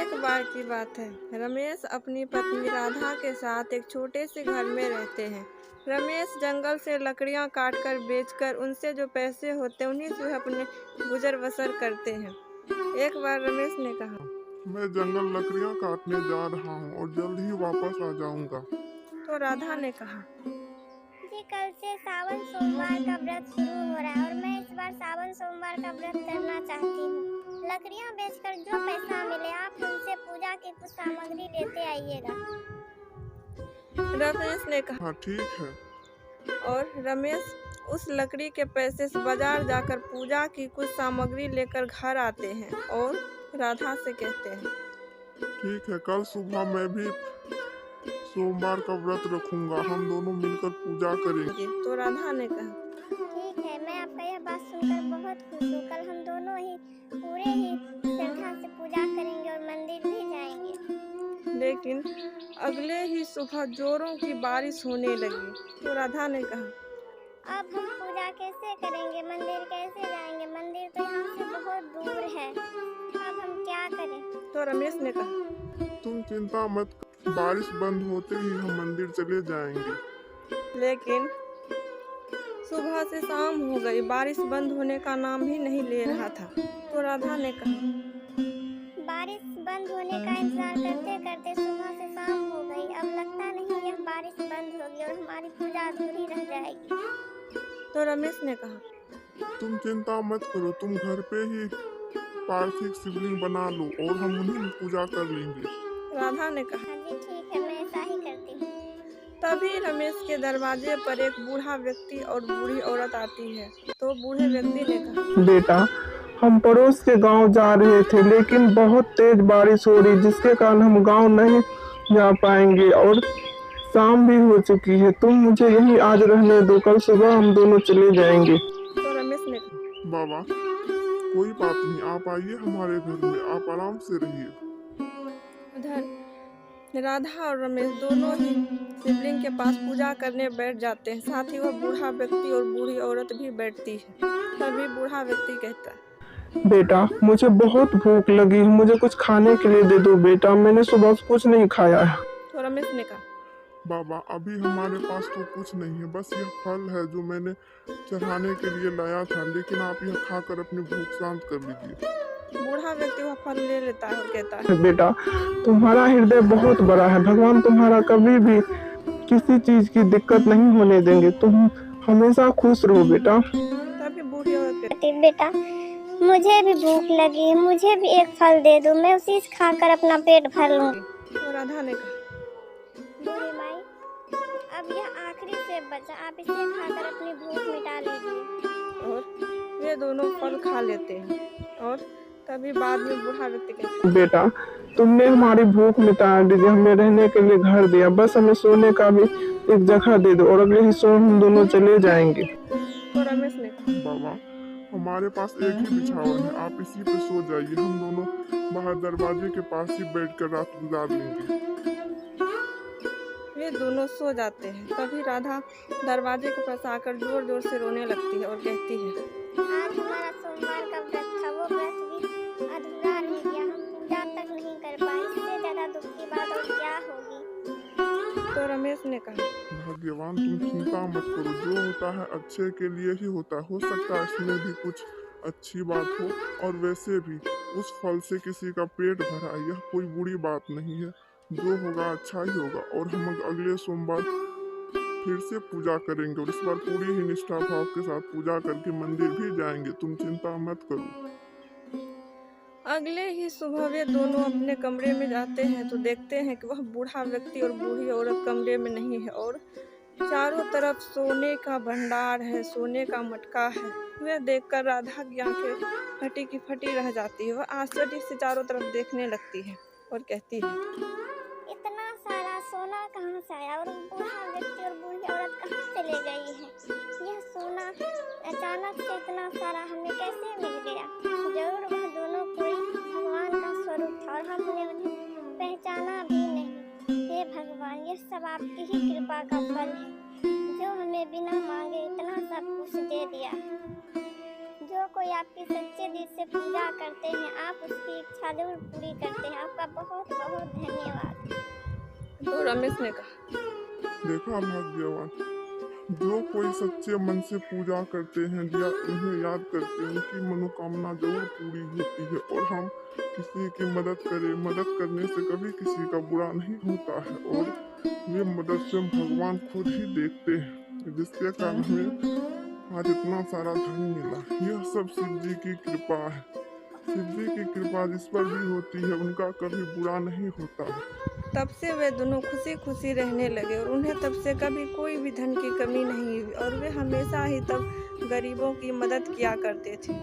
एक बार की बात है, रमेश अपनी पत्नी राधा के साथ एक छोटे से घर में रहते हैं। रमेश जंगल से लकड़ियां काटकर बेचकर उनसे जो पैसे होते हैं उन्हीं से वह अपने गुजर बसर करते हैं। एक बार रमेश ने कहा, मैं जंगल लकड़ियां काटने जा रहा हूँ और जल्द ही वापस आ जाऊंगा। तो राधा ने कहा, जी कल से सावन सोमवार का व्रत शुरू हो रहा है और मैं इस बार सावन सोमवार का व्रत करना चाहती हूँ। लकड़ियाँ बेचकर जो पैसा मिले आप हमसे पूजा की कुछ सामग्री लेते आइएगा। रमेश ने कहा। हाँ ठीक है। और रमेश उस लकड़ी के पैसे से बाजार जाकर पूजा की कुछ सामग्री लेकर घर आते हैं और राधा से कहते हैं, ठीक है, कल सुबह मैं भी सोमवार का व्रत रखूंगा। हम दोनों मिलकर पूजा करेंगे। तो राधा ने कहा, ठीक है, मैं आपका यह बात सुनकर बहुत खुश हूँ। कल हम दोनों ही पूरे ही श्रद्धा से पूजा करेंगे और मंदिर भी जाएंगे। लेकिन अगले ही सुबह जोरों की बारिश होने लगी। तो राधा ने कहा, अब हम पूजा कैसे करेंगे, मंदिर कैसे जाएंगे? मंदिर तो यहाँ से बहुत दूर है, अब हम क्या करें? तो रमेश ने कहा, तुम चिंता मत कर, बारिश बंद होते ही हम मंदिर चले जाएंगे। लेकिन सुबह से शाम हो गई, बारिश बंद होने का नाम ही नहीं ले रहा था। तो राधा ने कहा, बारिश बंद होने का इंतजार करते करते सुबह से शाम हो गई। अब लगता नहीं यह बारिश बंद होगी और हमारी पूजा अधूरी रह जाएगी। तो रमेश ने कहा, तुम चिंता मत करो, तुम घर पे ही पार्थिव शिवलिंग बना लो और हम उन्हीं में पूजा कर लेंगे। राधा ने कहा। हाँ जी ठीक है, मैं ऐसा ही करती हूँ। तभी रमेश के दरवाजे पर एक बूढ़ा व्यक्ति और बूढ़ी औरत आती है। तो बूढ़े व्यक्ति ने कहा, बेटा, हम पड़ोस के गांव जा रहे थे लेकिन बहुत तेज बारिश हो रही जिसके कारण हम गांव नहीं जा पाएंगे और शाम भी हो चुकी है। तुम मुझे यहीं आज रहने दो, कल सुबह हम दोनों चले जाएंगे। तो रमेश ने कहा, बाबा कोई बात नहीं, आप आइए हमारे घर में, आप आराम से रहिए। उधर राधा और रमेश दोनों ही शिवलिंग के पास पूजा करने बैठ जाते हैं। साथ ही वह बूढ़ा व्यक्ति और बूढ़ी औरत भी बैठती है। तभी बूढ़ा व्यक्ति कहता है, बेटा, मुझे बहुत भूख लगी है, मुझे कुछ खाने के लिए दे दो बेटा, मैंने सुबह से कुछ नहीं खाया है। तो रमेश ने कहा, बाबा अभी हमारे पास तो कुछ नहीं है, बस यह फल है जो मैंने चढ़ाने के लिए लाया था, लेकिन आप यह खाकर अपनी भूख शांत कर लीजिए। बूढ़ा व्यक्ति वह फल ले लेता है और कहता है, बेटा, तुम्हारा हृदय बहुत बड़ा है, भगवान तुम्हारा कभी भी किसी चीज की दिक्कत नहीं होने देंगे, तुम हमेशा खुश रहो बेटा। तभी बूढ़ी औरत कहती बेटा मुझे भी भूख लगी है, मुझे भी एक फल दे दो, मैं उसी से खाकर अपना पेट भर लूंगी। तो राधा ने कहा, बूढ़ी माई, अब यह आखिरी सेब बचा, आप इसे खाकर अपनी भूख मिटा लीजिए। और वे दोनों फल खा लेते हैं। और तभी बाद में बूढ़ा व्यक्ति कहता है, बेटा, तुमने हमारी भूख मिटा दी, हमें रहने के लिए घर दिया, बस हमें सोने का भी एक जगह दे दो और अगले ही सोम हम दोनों चले जाएंगे। तो रमेश ने कहा, बाबा हमारे पास एक ही बिछावन है, आप इसी पे सो जाइए, हम दोनों बाहर दरवाजे के पास ही बैठकर रात गुजार लेंगे। वे दोनों सो जाते हैं। तभी राधा दरवाजे के पास आकर जोर जोर से रोने लगती है और कहती है, आज हमारा सोमवार का व्रत था, वो व्रत भी अधूरा रह गया, हम पूजा तक नहीं कर पाए। इससे ज्यादा दुख की बात और क्या होगी। तो रमेश ने कहा, भगवान तुम चिंता मत करो, जो होता है अच्छे के लिए ही होता है, हो सकता है इसमें भी कुछ अच्छी बात हो, और वैसे भी उस फल से किसी का पेट भरा, यह कोई बुरी बात नहीं है, जो होगा अच्छा ही होगा। और हम अगले सोमवार फिर से पूजा करेंगे और इस बार पूरी ही निष्ठा भाव के साथ पूजा करके मंदिर भी जाएंगे, तुम चिंता मत करो। अगले ही सुबह वे दोनों अपने कमरे में जाते हैं तो देखते हैं कि वह बूढ़ा व्यक्ति और बूढ़ी औरत कमरे में नहीं है और चारों तरफ सोने का भंडार है, सोने का मटका है। वह देखकर राधा की आंखें फटी की फटी रह जाती है। वह आश्चर्य से चारों तरफ देखने लगती है और कहती है, इतना सारा सोना कहाँ से आया और बूढ़ा व्यक्ति और बूढ़ी औरत कहाँ चले गई है? यह सोना अचानक से इतना सारा हमें कैसे मिल गया? जरूर वह दोनों कोई भगवान का स्वरूप था और हमने उन्हें पहचाना भी नहीं। हे भगवान, यह सब आपकी ही कृपा का फल है, जो हमें बिना मांगे इतना सब कुछ दे दिया। जो जो कोई आपकी सच्चे दिल से पूजा करते हैं, आप उसकी इच्छा जरूर पूरी करते हैं। आपका बहुत बहुत धन्यवाद। तो रमेश ने कहा, देखा भाग्यवान, जो कोई सच्चे मन से पूजा करते हैं या उन्हें याद करते हैं, उनकी मनोकामना जरूर पूरी होती है। और हम किसी की मदद करें, मदद करने से कभी किसी का बुरा नहीं होता है। और ये मदद से भगवान खुद ही देखते हैं, जिसके कारण हमें आज इतना सारा धन मिला। यह सब शिव जी की कृपा है। शिव जी की कृपा जिस पर भी होती है, उनका कभी बुरा नहीं होता है। तब से वे दोनों खुशी खुशी रहने लगे और उन्हें तब से कभी कोई भी धन की कमी नहीं हुई और वे हमेशा ही तब गरीबों की मदद किया करते थे।